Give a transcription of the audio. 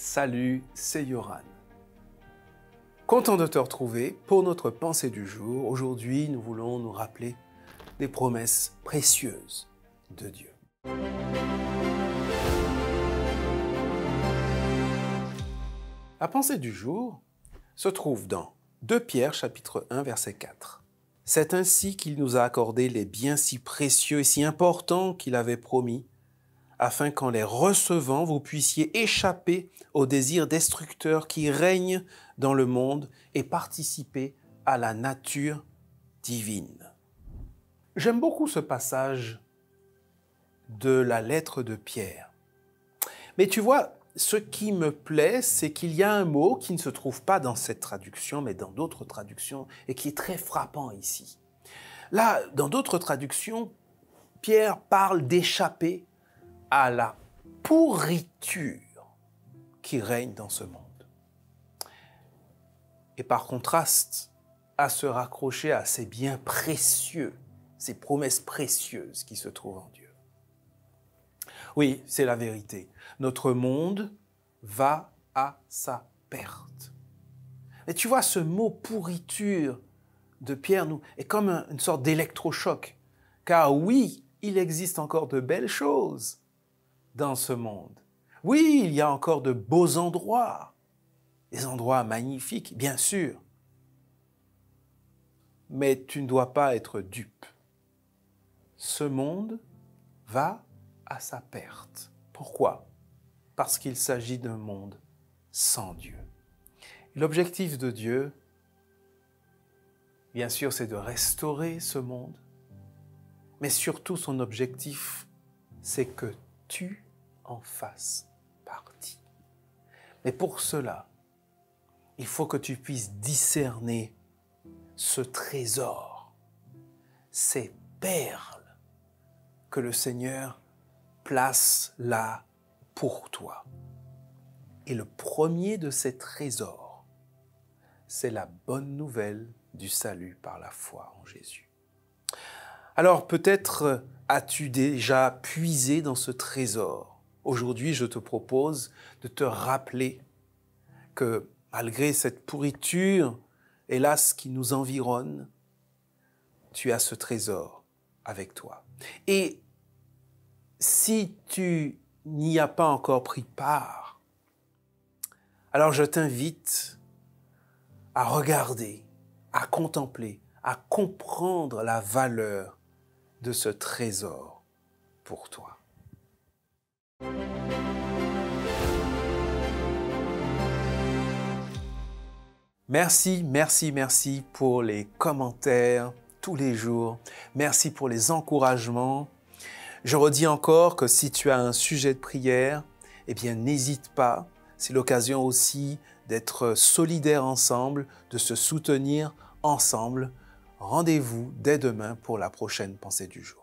Salut, c'est Yoran. Content de te retrouver pour notre pensée du jour. Aujourd'hui, nous voulons nous rappeler des promesses précieuses de Dieu. La pensée du jour se trouve dans 2 Pierre chapitre 1 verset 4. C'est ainsi qu'il nous a accordé les biens si précieux et si importants qu'il avait promis, afin qu'en les recevant, vous puissiez échapper aux désirs destructeurs qui règnent dans le monde et participer à la nature divine. J'aime beaucoup ce passage de la lettre de Pierre. Mais tu vois, ce qui me plaît, c'est qu'il y a un mot qui ne se trouve pas dans cette traduction, mais dans d'autres traductions, et qui est très frappant ici. Là, dans d'autres traductions, Pierre parle d'échapper à la pourriture qui règne dans ce monde. Et par contraste, à se raccrocher à ces biens précieux, ces promesses précieuses qui se trouvent en Dieu. Oui, c'est la vérité. Notre monde va à sa perte. Et tu vois, ce mot pourriture de Pierre est comme une sorte d'électrochoc. Car oui, il existe encore de belles choses dans ce monde. Oui, il y a encore de beaux endroits, des endroits magnifiques, bien sûr. Mais tu ne dois pas être dupe. Ce monde va à sa perte. Pourquoi? Parce qu'il s'agit d'un monde sans Dieu. L'objectif de Dieu, bien sûr, c'est de restaurer ce monde, mais surtout son objectif, c'est que tu en fasses partie. Mais pour cela, il faut que tu puisses discerner ce trésor, ces perles que le Seigneur place là pour toi. Et le premier de ces trésors, c'est la bonne nouvelle du salut par la foi en Jésus. Alors peut-être as-tu déjà puisé dans ce trésor. Aujourd'hui, je te propose de te rappeler que malgré cette pourriture, hélas, qui nous environne, tu as ce trésor avec toi. Et si tu n'y as pas encore pris part, alors je t'invite à regarder, à contempler, à comprendre la valeur de ce trésor pour toi. Merci pour les commentaires tous les jours. Merci pour les encouragements. Je redis encore que si tu as un sujet de prière, eh bien n'hésite pas. C'est l'occasion aussi d'être solidaires ensemble, de se soutenir ensemble. Rendez-vous dès demain pour la prochaine pensée du jour.